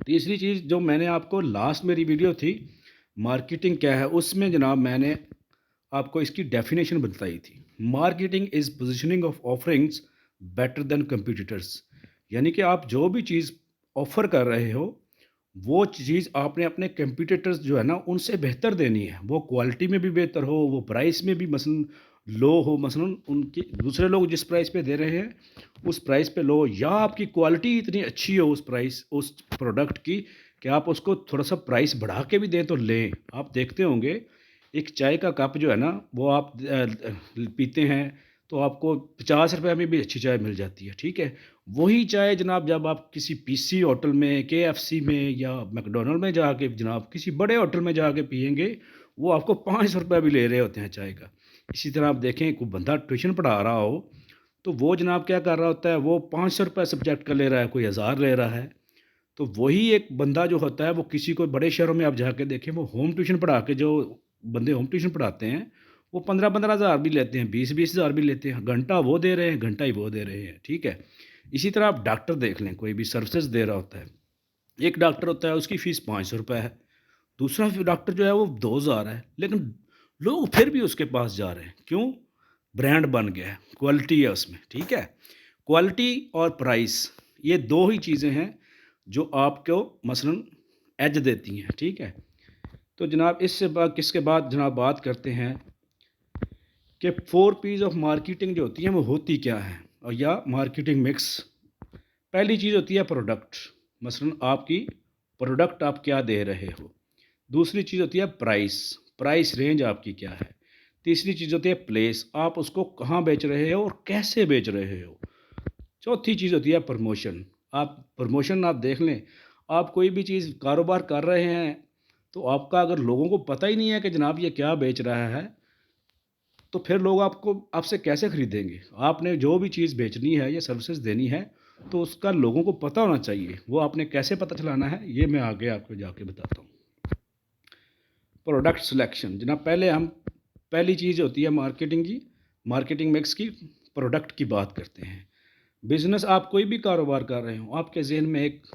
تیسری چیز جو میں نے آپ کو لاسٹ میری ویڈیو تھی مارکیٹنگ کیا ہے، اس میں جناب میں نے آپ کو اس کی ڈیفینیشن بتائی تھی۔ Marketing is positioning of offerings better than competitors, یعنی کہ آپ جو بھی چیز آفر کر رہے ہو وہ چیز آپ نے اپنے کمپیٹیٹرز جو ہے نا ان سے بہتر دینی ہے، وہ کوالٹی میں بھی بہتر ہو، وہ پرائس میں بھی مثلا لو ہو، مثلا ان کی دوسرے لوگ جس پرائس پہ دے رہے ہیں اس پرائس پہ لو، یا آپ کی کوالٹی اتنی اچھی ہو اس پروڈکٹ کی کہ آپ اس کو تھوڑا سا پرائس بڑھا کے بھی دیں تو لیں۔ آپ دیکھتے ہوں گے ایک چائے کا کپ جو ہے نا وہ آپ پیتے ہیں تو آپ کو 50 روپے میں بھی اچھی چائے مل جاتی ہے، ٹھیک ہے؟ وہی چائے جناب جب آپ کسی پی سی ہوٹل میں، کے ایف سی میں یا میک ڈونلڈ میں جا کے جناب کسی بڑے ہوٹل میں جا کے پئیں گے وہ آپ کو 500 روپے بھی لے رہے ہوتے ہیں چائے کا۔ اسی طرح آپ دیکھیں کوئی بندہ ٹیوشن پڑھا رہا ہو تو وہ جناب کیا کر رہا ہوتا ہے، وہ 500 روپے سبجیکٹ کا لے رہا ہے، کوئی 1000 لے رہا ہے۔ تو وہی ایک بندہ جو ہوتا ہے وہ کسی کو بڑے شہروں میں آپ جا کے دیکھیں، وہ ہوم ٹیوشن پڑھا کے جو بندے ہوم ٹیوشن پڑھاتے ہیں وہ 15-15 ہزار بھی لیتے ہیں، 20-20 ہزار بھی لیتے ہیں، گھنٹہ وہ دے رہے ہیں، گھنٹہ ہی وہ دے رہے ہیں، ٹھیک ہے؟ اسی طرح آپ ڈاکٹر دیکھ لیں، کوئی بھی سروسز دے رہا ہوتا ہے، ایک ڈاکٹر ہوتا ہے اس کی فیس 500 روپے ہے، دوسرا ڈاکٹر جو ہے وہ 2000 ہے، لیکن لوگ پھر بھی اس کے پاس جا رہے ہیں، کیوں؟ برانڈ بن گیا ہے، کوالٹی ہے اس میں، ٹھیک ہے؟ کوالٹی اور پرائس یہ دو ہی چیزیں ہیں جو آپ کو مثلاً ایج دیتی ہیں، ٹھیک ہے؟ تو جناب اس سے کس کے بعد جناب بات کرتے ہیں کہ 4 P's آف مارکیٹنگ جو ہوتی ہیں وہ ہوتی کیا ہے، اور یا مارکیٹنگ مکس۔ پہلی چیز ہوتی ہے پروڈکٹ، مثلاً آپ کی پروڈکٹ آپ کیا دے رہے ہو۔ دوسری چیز ہوتی ہے پرائس، پرائس رینج آپ کی کیا ہے۔ تیسری چیز ہوتی ہے پلیس، آپ اس کو کہاں بیچ رہے ہو اور کیسے بیچ رہے ہو۔ چوتھی چیز ہوتی ہے پروموشن، آپ پروموشن آپ دیکھ لیں، آپ کوئی بھی چیز کاروبار کر رہے ہیں تو آپ کا اگر لوگوں کو پتہ ہی نہیں ہے کہ جناب یہ کیا بیچ رہا ہے تو پھر لوگ آپ سے کیسے خریدیں گے؟ آپ نے جو بھی چیز بیچنی ہے یا سروسز دینی ہے تو اس کا لوگوں کو پتہ ہونا چاہیے، وہ آپ نے کیسے پتہ چلانا ہے یہ میں آگے آپ کو جا کے بتاتا ہوں۔ پروڈکٹ سلیکشن، جناب پہلی چیز ہوتی ہے مارکیٹنگ کی، مارکیٹنگ مکس کی، پروڈکٹ کی بات کرتے ہیں۔ بزنس آپ کوئی بھی کاروبار کر رہے ہوں، آپ کے ذہن میں ایک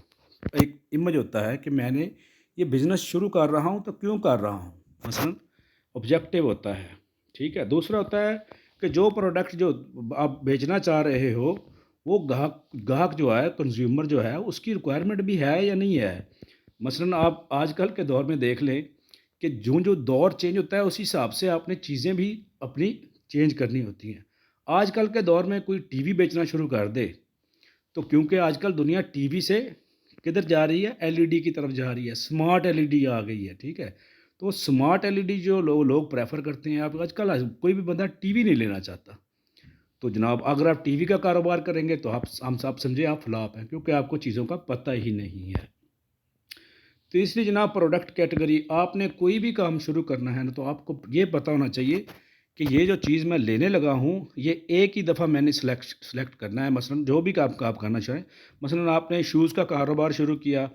امیج ہوتا ہے کہ میں نے یہ بزنس شروع کر رہا ہوں تو کیوں کر رہا ہوں، مثلا آبجیکٹیو ہوتا ہے، ٹھیک ہے؟ دوسرا ہوتا ہے کہ جو پروڈکٹ جو آپ بیچنا چاہ رہے ہو وہ گاہک جو ہے، کنزیومر جو ہے، اس کی ریکوائرمنٹ بھی ہے یا نہیں ہے۔ مثلا آپ آج کل کے دور میں دیکھ لیں کہ جو دور چینج ہوتا ہے اسی حساب سے آپ نے چیزیں بھی اپنی چینج کرنی ہوتی ہیں۔ آج کل کے دور میں کوئی ٹی وی بیچنا شروع کر دے تو کیونکہ آج کل دنیا ٹی وی سے کدھر جا رہی ہے، ایل ای ڈی کی طرف جا رہی ہے، اسمارٹ ایل ای ڈی آ گئی ہے، ٹھیک ہے؟ تو اسمارٹ ایل ای ڈی جو لوگ پریفر کرتے ہیں، آپ آج کل کوئی بھی بندہ ٹی وی نہیں لینا چاہتا۔ تو جناب اگر آپ ٹی وی کا کاروبار کریں گے تو ہم سب سمجھیں آپ فلاپ ہیں، کیونکہ آپ کو چیزوں کا پتہ ہی نہیں ہے۔ تیسری جناب پروڈکٹ کیٹیگری، آپ نے کوئی بھی کام شروع کرنا ہے نا تو آپ کو یہ پتہ ہونا چاہیے کہ یہ جو چیز میں لینے لگا ہوں یہ ایک ہی دفعہ میں نے سلیکٹ کرنا ہے، مثلا جو بھی کام آپ کرنا چاہیں، مثلا آپ نے شوز کا کاروبار شروع کیا،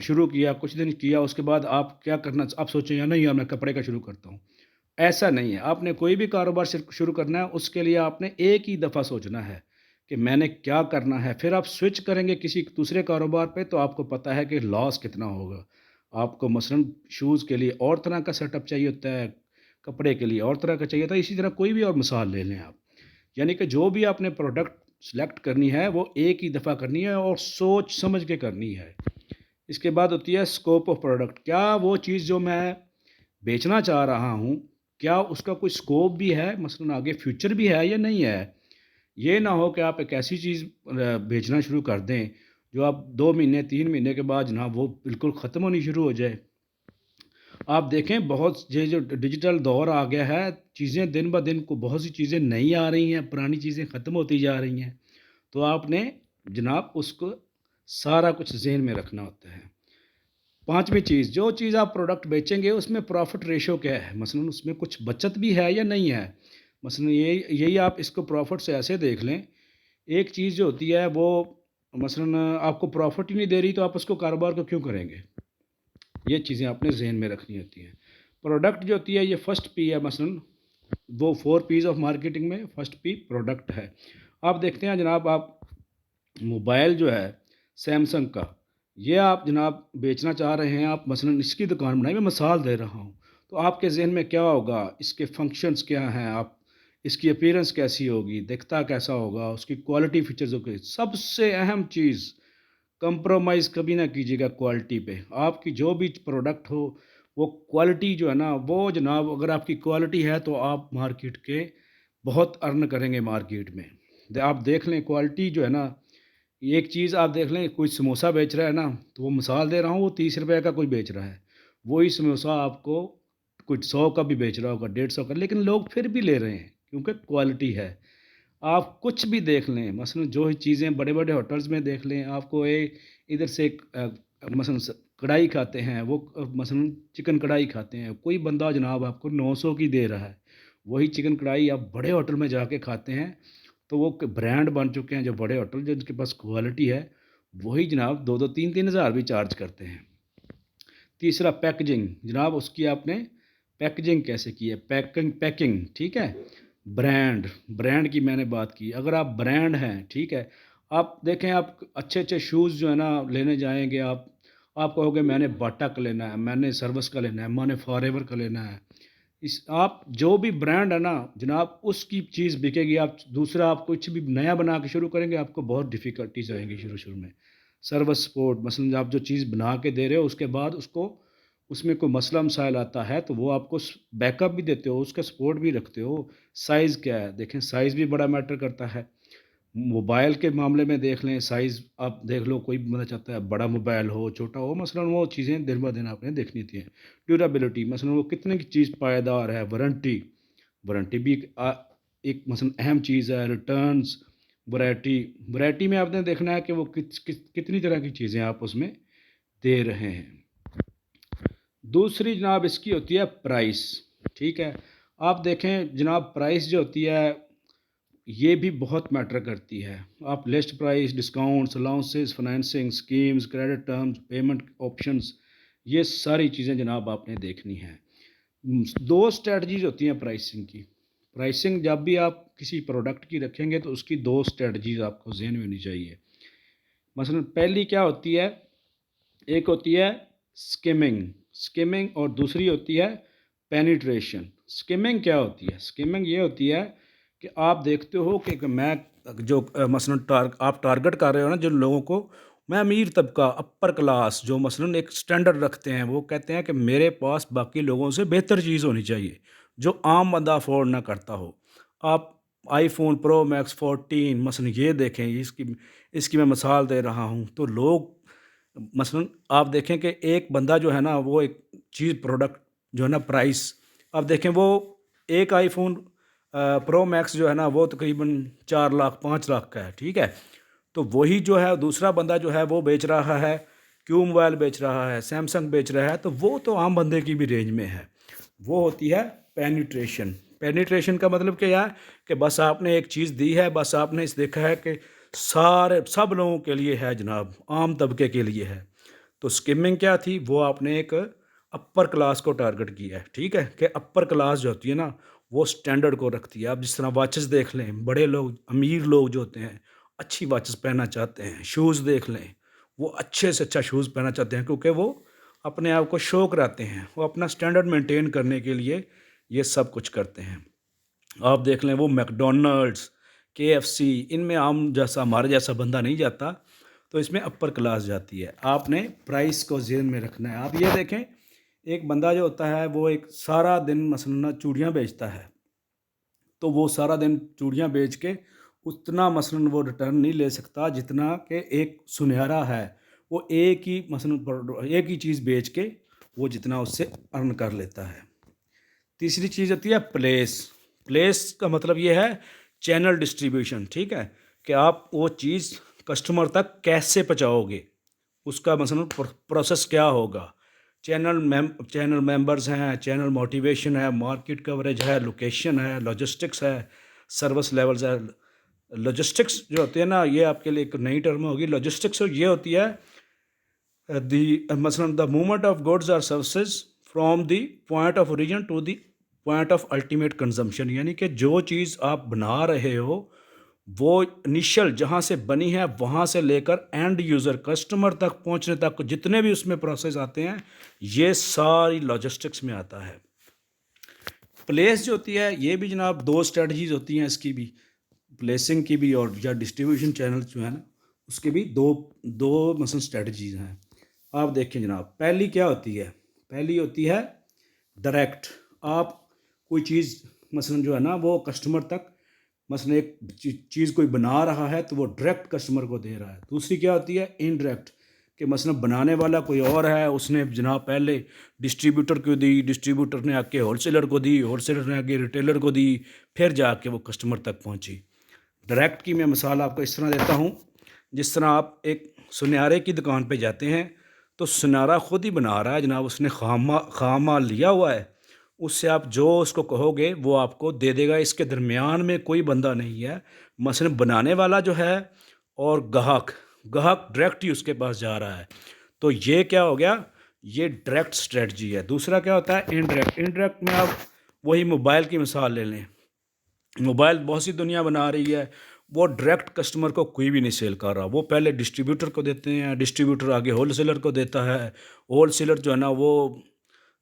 شروع کیا، کچھ دن کیا، اس کے بعد آپ کیا کرنا، آپ سوچیں یا نہیں یار میں کپڑے کا شروع کرتا ہوں، ایسا نہیں ہے۔ آپ نے کوئی بھی کاروبار شروع کرنا ہے اس کے لیے آپ نے ایک ہی دفعہ سوچنا ہے کہ میں نے کیا کرنا ہے، پھر آپ سوئچ کریں گے کسی دوسرے کاروبار پہ تو آپ کو پتہ ہے کہ لاس کتنا ہوگا۔ آپ کو مثلا شوز کے لیے اور طرح کا سیٹ اپ چاہیے ہوتا ہے، کپڑے کے لیے اور طرح کا چاہیے ہوتا ہے، اسی طرح کوئی بھی اور مثال لے لیں آپ، یعنی کہ جو بھی آپ نے پروڈکٹ سلیکٹ کرنی ہے وہ ایک ہی دفعہ کرنی ہے اور سوچ سمجھ کے کرنی ہے۔ اس کے بعد ہوتی ہے اسکوپ آف پروڈکٹ، کیا وہ چیز جو میں بیچنا چاہ رہا ہوں کیا اس کا کوئی اسکوپ بھی ہے، مثلا آگے فیوچر بھی ہے یا نہیں ہے۔ یہ نہ ہو کہ آپ ایک ایسی چیز بیچنا شروع کر دیں جو آپ 2 مہینے 3 مہینے کے بعد جناب وہ بالکل ختم ہونی شروع ہو جائے۔ آپ دیکھیں بہت یہ جو ڈیجیٹل دور آ گیا ہے، چیزیں دن بہ دن کو بہت سی چیزیں نئی آ رہی ہیں، پرانی چیزیں ختم ہوتی جا رہی ہیں، تو آپ نے جناب اس کو سارا کچھ ذہن میں رکھنا ہوتا ہے۔ پانچویں چیز، جو چیز آپ پروڈکٹ بیچیں گے اس میں پروفٹ ریشو کیا ہے، مثلا اس میں کچھ بچت بھی ہے یا نہیں ہے۔ مثلا یہی آپ اس کو پروفٹ سے ایسے دیکھ لیں، ایک چیز جو ہوتی ہے وہ مثلا آپ کو پروفٹ ہی نہیں دے رہی تو آپ اس کو کاروبار کو کیوں کریں گے، یہ چیزیں آپ نے ذہن میں رکھنی ہوتی ہیں۔ پروڈکٹ جو ہوتی ہے یہ فرسٹ پی ہے، مثلا وہ 4 P's آف مارکیٹنگ میں فرسٹ پی پروڈکٹ ہے۔ آپ دیکھتے ہیں جناب آپ موبائل جو ہے سیمسنگ کا یہ آپ جناب بیچنا چاہ رہے ہیں، آپ مثلاً اس کی دکان بنائیں، میں مثال دے رہا ہوں، تو آپ کے ذہن میں کیا ہوگا، اس کے فنکشنز کیا ہیں، آپ اس کی اپیرنس کیسی ہوگی، دکھتا کیسا ہوگا، اس کی کوالٹی فیچرز ہوگی، سب سے اہم چیز کمپرومائز کبھی نہ کیجیے گا کوالٹی پہ، آپ کی جو بھی پروڈکٹ ہو وہ کوالٹی جو ہے نا، وہ جناب اگر آپ کی کوالٹی ہے تو آپ مارکیٹ کے بہت ارن کریں گے مارکیٹ میں۔ آپ دیکھ لیں کوالٹی جو ہے نا، ایک چیز آپ دیکھ لیں، کوئی سموسہ بیچ رہا ہے نا، تو وہ مثال دے رہا ہوں، وہ 30 روپے کا کوئی بیچ رہا ہے، وہی سموسہ آپ کو کچھ 100 کا بھی بیچ رہا ہوگا، 150 کا، لیکن لوگ پھر بھی لے رہے ہیں کیونکہ کوالٹی ہے۔ آپ کچھ بھی دیکھ لیں، مثلا جو ہی چیزیں بڑے بڑے ہوٹلز میں دیکھ لیں، آپ کو ادھر سے مثلا کڑھائی کھاتے ہیں وہ، مثلا چکن کڑھائی کھاتے ہیں، کوئی بندہ جناب آپ کو 900 کی دے رہا ہے، وہی چکن کڑھائی آپ بڑے ہوٹل میں جا کے کھاتے ہیں تو وہ برانڈ بن چکے ہیں جو بڑے ہوٹل جن کے پاس کوالٹی ہے، وہی جناب 2-2 3-3 ہزار بھی چارج کرتے ہیں۔ تیسرا پیکجنگ، جناب اس کی آپ نے پیکجنگ کیسے کی ہے، پیکنگ ٹھیک ہے، برانڈ کی میں نے بات کی، اگر آپ برانڈ ہیں ٹھیک ہے، آپ دیکھیں آپ اچھے اچھے شوز جو ہے نا لینے جائیں گے، آپ کہو گے میں نے باٹا کا لینا ہے، میں نے سروس کا لینا ہے، میں نے فار ایور کا لینا ہے، آپ جو بھی برانڈ ہے نا جناب اس کی چیز بکے گی، آپ دوسرا آپ کچھ بھی نیا بنا کے شروع کریں گے، آپ کو بہت ڈیفیکلٹیز آئیں گی شروع میں۔ سروس سپورٹ مثلا آپ جو چیز بنا کے دے رہے ہو، اس کے بعد اس میں کوئی مسئلہ مسائل آتا ہے تو وہ آپ کو بیک اپ بھی دیتے ہو، اس کا سپورٹ بھی رکھتے ہو۔ سائز کیا ہے، دیکھیں سائز بھی بڑا میٹر کرتا ہے، موبائل کے معاملے میں دیکھ لیں، سائز آپ دیکھ لو، کوئی بندہ چاہتا ہے بڑا موبائل ہو چھوٹا ہو، مثلا وہ چیزیں دن بہ دن آپ نے دیکھنی تھی۔ ڈیورابلٹی مثلا وہ کتنے کی چیز پائیدار ہے، وارنٹی بھی ایک مثلا اہم چیز ہے، ریٹرنز، ورائٹی میں آپ نے دیکھنا ہے کہ وہ کتنی طرح کی چیزیں آپ اس میں دے رہے ہیں۔ دوسری جناب اس کی ہوتی ہے پرائس، ٹھیک ہے، آپ دیکھیں جناب پرائس جو ہوتی ہے یہ بھی بہت میٹر کرتی ہے، آپ list price, discounts, allowances, financing schemes, credit terms, payment options, یہ ساری چیزیں جناب آپ نے دیکھنی ہیں۔ دو اسٹریٹجیز ہوتی ہیں پرائسنگ کی، پرائسنگ جب بھی آپ کسی پروڈکٹ کی رکھیں گے تو اس کی دو اسٹریٹجیز آپ کو ذہن میں ہونی چاہیے۔ مثلا پہلی کیا ہوتی ہے، ایک ہوتی ہے سکیمنگ اور دوسری ہوتی ہے پینیٹریشن۔ سکیمنگ کیا ہوتی ہے، سکیمنگ یہ ہوتی ہے کہ آپ دیکھتے ہو کہ میں جو مثلا آپ ٹارگٹ کر رہے ہو نا جن لوگوں کو، میں امیر طبقہ، اپر کلاس، جو مثلا ایک سٹینڈرڈ رکھتے ہیں، وہ کہتے ہیں کہ میرے پاس باقی لوگوں سے بہتر چیز ہونی چاہیے جو عام بندہ افورڈ نہ کرتا ہو۔ آپ آئی فون پرو میکس 14 مثلا یہ دیکھیں، اس کی میں مثال دے رہا ہوں، تو لوگ مثلا آپ دیکھیں کہ ایک بندہ جو ہے نا وہ ایک چیز پروڈکٹ جو ہے نا پرائس، آپ دیکھیں وہ ایک آئی فون پرو میکس جو ہے نا وہ تقریباً 4 لاکھ 5 لاکھ کا ہے، ٹھیک ہے، تو وہی جو ہے دوسرا بندہ جو ہے وہ بیچ رہا ہے، کیو موبائل بیچ رہا ہے، سیمسنگ بیچ رہا ہے، تو وہ تو عام بندے کی بھی رینج میں ہے۔ وہ ہوتی ہے پینیٹریشن کا مطلب کیا ہے کہ بس آپ نے ایک چیز دی ہے، بس آپ نے دیکھا ہے کہ سب لوگوں کے لیے ہے جناب، عام طبقے کے لیے ہے، تو سکیمنگ کیا تھی، وہ آپ نے ایک اپر کلاس کو ٹارگٹ کیا ہے، ٹھیک ہے، کہ اپر کلاس جو ہوتی ہے نا وہ سٹینڈرڈ کو رکھتی ہے۔ آپ جس طرح واچز دیکھ لیں، بڑے لوگ، امیر لوگ جو ہوتے ہیں اچھی واچز پہننا چاہتے ہیں، شوز دیکھ لیں، وہ اچھے سے اچھا شوز پہننا چاہتے ہیں کیونکہ وہ اپنے آپ کو شوق رہتے ہیں، وہ اپنا سٹینڈرڈ مینٹین کرنے کے لیے یہ سب کچھ کرتے ہیں۔ آپ دیکھ لیں وہ میک ڈونلڈس، KFC، ان میں عام جیسا ہمارے جیسا بندہ نہیں جاتا، تو اس میں اپر کلاس جاتی ہے۔ آپ نے پرائس کو ذہن میں رکھنا ہے۔ آپ یہ دیکھیں ایک بندہ جو ہوتا ہے وہ ایک سارا دن مثلا چوڑیاں بیچتا ہے، تو وہ سارا دن چوڑیاں بیچ کے اتنا مثلا وہ ریٹرن نہیں لے سکتا جتنا کہ ایک سنہرا ہے، وہ ایک ہی چیز بیچ کے وہ جتنا اس سے ارن کر لیتا ہے۔ تیسری چیز ہوتی ہے پلیس کا مطلب یہ ہے چینل ڈسٹریبیوشن، ٹھیک ہے، کہ آپ وہ چیز کسٹمر تک کیسے پہنچاؤ گے، اس کا مثلا پروسیس کیا ہوگا، چینل ممبرز ہیں، چینل موٹیویشن ہے، مارکیٹ کوریج ہے، لوکیشن ہے، لاجسٹکس ہے، سروس لیولز ہے۔ لاجسٹکس جو ہوتے ہیں نا، یہ آپ کے لیے ایک نئی ٹرم ہوگی، لاجسٹکس یہ ہوتی ہے مثلا دا موومنٹ آف گوڈز اور services from the point of origin to the point of ultimate consumption, یعنی کہ جو چیز آپ بنا رہے ہو وہ انیشل جہاں سے بنی ہے وہاں سے لے کر اینڈ یوزر کسٹمر تک پہنچنے تک جتنے بھی اس میں پروسیس آتے ہیں یہ ساری لاجسٹکس میں آتا ہے۔ پلیس جو ہوتی ہے یہ بھی جناب دو اسٹریٹجیز ہوتی ہیں اس کی بھی، پلیسنگ کی بھی اور یا ڈسٹریبیوشن چینل جو ہے نا اس کی بھی دو دو مثلا اسٹریٹجیز ہیں۔ آپ دیکھیں جناب، پہلی کیا ہوتی ہے؟ پہلی ہوتی ہے ڈائریکٹ، آپ کوئی چیز مثلا جو ہے نا وہ کسٹمر تک مثلا ایک چیز کوئی بنا رہا ہے تو وہ ڈائریکٹ کسٹمر کو دے رہا ہے۔ دوسری کیا ہوتی ہے انڈائریکٹ، کہ مثلا بنانے والا کوئی اور ہے، اس نے جناب پہلے ڈسٹریبیوٹر کو دی، ڈسٹریبیوٹر نے آ کے ہول سیلر کو دی، ہول سیلر نے آ کے ریٹیلر کو دی، پھر جا کے وہ کسٹمر تک پہنچی۔ ڈائریکٹ کی میں مثال آپ کو اس طرح دیتا ہوں، جس طرح آپ ایک سنیارے کی دکان پہ جاتے ہیں تو سنارا خود ہی بنا رہا ہے جناب، اس نے خام مال لیا ہوا ہے، اس سے آپ جو اس کو کہو گے وہ آپ کو دے دے گا، اس کے درمیان میں کوئی بندہ نہیں ہے۔ مثلا بنانے والا جو ہے اور گاہک ڈائریکٹ ہی اس کے پاس جا رہا ہے، تو یہ کیا ہو گیا؟ یہ ڈائریکٹ اسٹریٹجی ہے۔ دوسرا کیا ہوتا ہے انڈائریکٹ میں آپ وہی موبائل کی مثال لے لیں، موبائل بہت سی دنیا بنا رہی ہے، وہ ڈائریکٹ کسٹمر کو کوئی بھی نہیں سیل کر رہا، وہ پہلے ڈسٹریبیوٹر کو دیتے ہیں، ڈسٹریبیوٹر آگے ہول سیلر کو دیتا ہے، ہول سیلر جو ہے نا وہ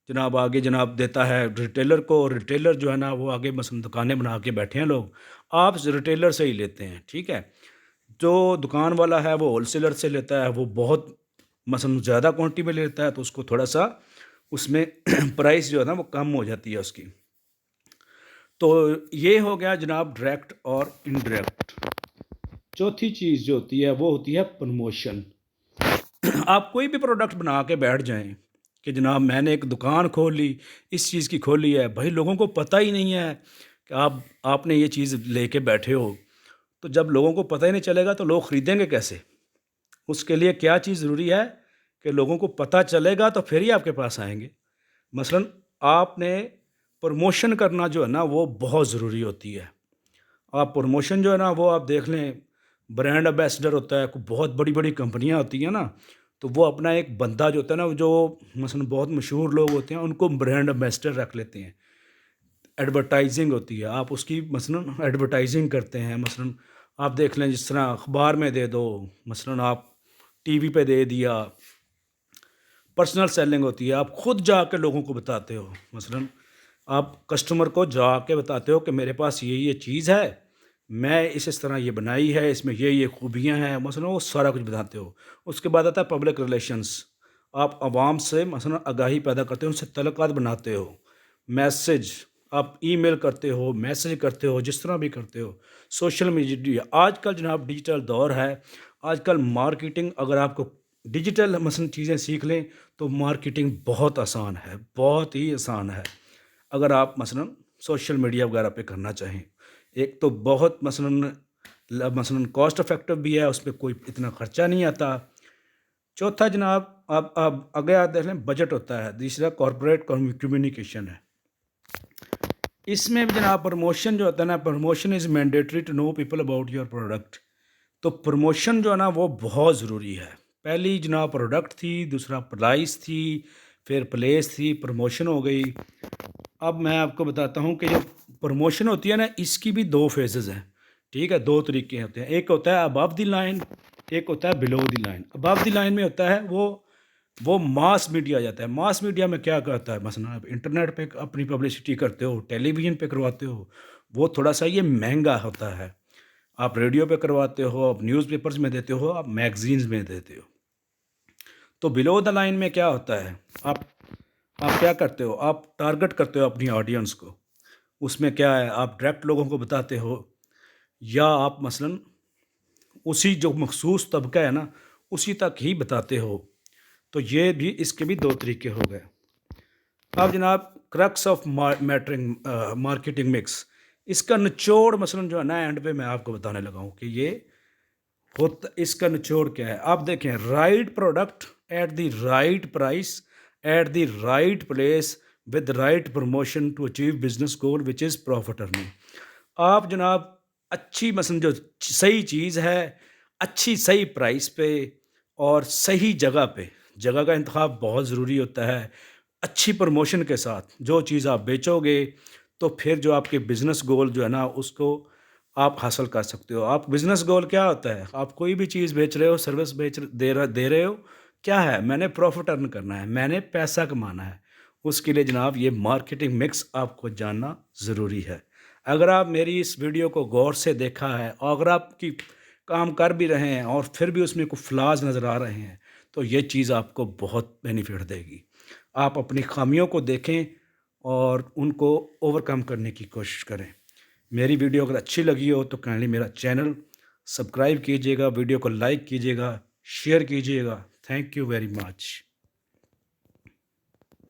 جناب آگے جناب دیتا ہے ریٹیلر کو، ریٹیلر جو ہے نا وہ آگے مثلا دکانیں بنا کے بیٹھے ہیں لوگ، آپ ریٹیلر سے ہی لیتے ہیں، ٹھیک ہے؟ جو دکان والا ہے وہ ہول سیلر سے لیتا ہے، وہ بہت مثلا زیادہ کوانٹٹی میں لیتا ہے تو اس کو تھوڑا سا اس میں پرائس جو ہے نا وہ کم ہو جاتی ہے اس کی۔ تو یہ ہو گیا جناب ڈائریکٹ اور انڈائریکٹ۔ چوتھی چیز جو ہوتی ہے وہ ہوتی ہے پروموشن۔ آپ کوئی بھی پروڈکٹ بنا کے بیٹھ جائیں کہ جناب میں نے ایک دکان کھول لی، اس چیز کی کھولی ہے، بھائی لوگوں کو پتہ ہی نہیں ہے کہ آپ نے یہ چیز لے کے بیٹھے ہو، تو جب لوگوں کو پتہ ہی نہیں چلے گا تو لوگ خریدیں گے کیسے؟ اس کے لیے کیا چیز ضروری ہے کہ لوگوں کو پتہ چلے گا تو پھر ہی آپ کے پاس آئیں گے۔ مثلا آپ نے پروموشن کرنا جو ہے نا وہ بہت ضروری ہوتی ہے۔ آپ پروموشن جو ہے نا وہ آپ دیکھ لیں، برانڈ ایمبیسڈر ہوتا ہے، بہت بڑی بڑی کمپنیاں ہوتی ہیں نا، تو وہ اپنا ایک بندہ جو ہوتا ہے نا، جو مثلا بہت مشہور لوگ ہوتے ہیں ان کو برانڈ ایمبیسڈر رکھ لیتے ہیں۔ ایڈورٹائزنگ ہوتی ہے، آپ اس کی مثلا ایڈورٹائزنگ کرتے ہیں، مثلا آپ دیکھ لیں جس طرح اخبار میں دے دو، مثلا آپ ٹی وی پہ دے دیا۔ پرسنل سیلنگ ہوتی ہے، آپ خود جا کے لوگوں کو بتاتے ہو، مثلا آپ کسٹمر کو جا کے بتاتے ہو کہ میرے پاس یہ چیز ہے، میں اس طرح یہ بنائی ہے، اس میں یہ خوبیاں ہیں، مثلا وہ سارا کچھ بتاتے ہو۔ اس کے بعد آتا ہے پبلک ریلیشنز، آپ عوام سے مثلا آگاہی پیدا کرتے ہو، ان سے تعلقات بناتے ہو، میسج آپ ای میل کرتے ہو، میسج کرتے ہو، جس طرح بھی کرتے ہو۔ سوشل میڈیا آج کل جناب ڈیجیٹل دور ہے، آج کل مارکیٹنگ اگر آپ کو ڈیجیٹل مثلا چیزیں سیکھ لیں تو مارکیٹنگ بہت آسان ہے، بہت ہی آسان ہے، اگر آپ مثلا سوشل میڈیا وغیرہ پہ کرنا چاہیں۔ ایک تو بہت مثلا کاسٹ افیکٹو بھی ہے، اس پہ کوئی اتنا خرچہ نہیں آتا۔ چوتھا جناب آپ آگے آپ دیکھ لیں بجٹ ہوتا ہے، تیسرا کارپوریٹ کمیونیکیشن ہے۔ اس میں بھی جناب پروموشن جو ہوتا ہے نا، promotion is mandatory to know people about your product, تو پروموشن جو ہے نا وہ بہت ضروری ہے۔ پہلی جناب پروڈکٹ تھی، دوسرا پرائس تھی، پھر پلیس تھی، پروموشن ہو گئی۔ اب میں آپ کو بتاتا ہوں کہ جو پروموشن ہوتی ہے نا اس کی بھی دو فیزز ہیں، ٹھیک ہے؟ دو طریقے ہوتے ہیں، ایک ہوتا ہے ابو دی لائن، ایک ہوتا ہے بلو دی لائن۔ ابو دی لائن میں ہوتا ہے وہ ماس میڈیا جاتا ہے۔ ماس میڈیا میں کیا کرتا ہے؟ مثلا آپ انٹرنیٹ پہ اپنی پبلسٹی کرتے ہو، ٹیلی ویژن پہ کرواتے ہو، وہ تھوڑا سا یہ مہنگا ہوتا ہے۔ آپ ریڈیو پہ کرواتے ہو، آپ نیوز پیپرز میں دیتے ہو، آپ میگزینز میں دیتے ہو۔ تو بلو دا لائن میں کیا ہوتا ہے؟ آپ کیا کرتے ہو؟ آپ ٹارگٹ کرتے ہو اپنی آڈینس کو، اس میں کیا ہے؟ آپ ڈائریکٹ لوگوں کو بتاتے ہو، یا آپ مثلا اسی جو مخصوص طبقہ ہے نا اسی تک ہی بتاتے ہو۔ تو یہ بھی اس کے بھی دو طریقے ہو گئے۔ اب جناب کرکس آف مارکیٹنگ مکس، اس کا نچوڑ مثلا جو ہے نا اینڈ پہ میں آپ کو بتانے لگا ہوں کہ یہ ہوتا، اس کا نچوڑ کیا ہے؟ آپ دیکھیں، right product at the right price at the right place with right promotion to achieve business goal which is profit earning. آپ جناب اچھی مثلا جو صحیح چیز ہے، اچھی صحیح پرائس پہ اور صحیح جگہ پہ، جگہ کا انتخاب بہت ضروری ہوتا ہے، اچھی پروموشن کے ساتھ جو چیز آپ بیچو گے تو پھر جو آپ کے بزنس گول جو ہے نا اس کو آپ حاصل کر سکتے ہو۔ آپ بزنس گول کیا ہوتا ہے؟ آپ کوئی بھی چیز بیچ رہے ہو، سروس دے رہے ہو، کیا ہے؟ میں نے پروفٹ ارن کرنا ہے، میں نے پیسہ کمانا ہے۔ اس کے لیے جناب یہ مارکیٹنگ مکس آپ کو جاننا ضروری ہے۔ اگر آپ میری اس ویڈیو کو غور سے دیکھا ہے اور اگر آپ کی کام کر بھی رہے ہیں اور پھر بھی اس میں کوئی فلاز نظر آ رہے ہیں تو یہ چیز آپ کو بہت بینیفٹ دے گی۔ آپ اپنی خامیوں کو دیکھیں اور ان کو اوور کم کرنے کی کوشش کریں۔ میری ویڈیو اگر اچھی لگی ہو تو کائنڈلی میرا چینل سبسکرائب کیجیے گا، ویڈیو کو لائک کیجیے گا، شیئر کیجیے گا۔ Thank you very much.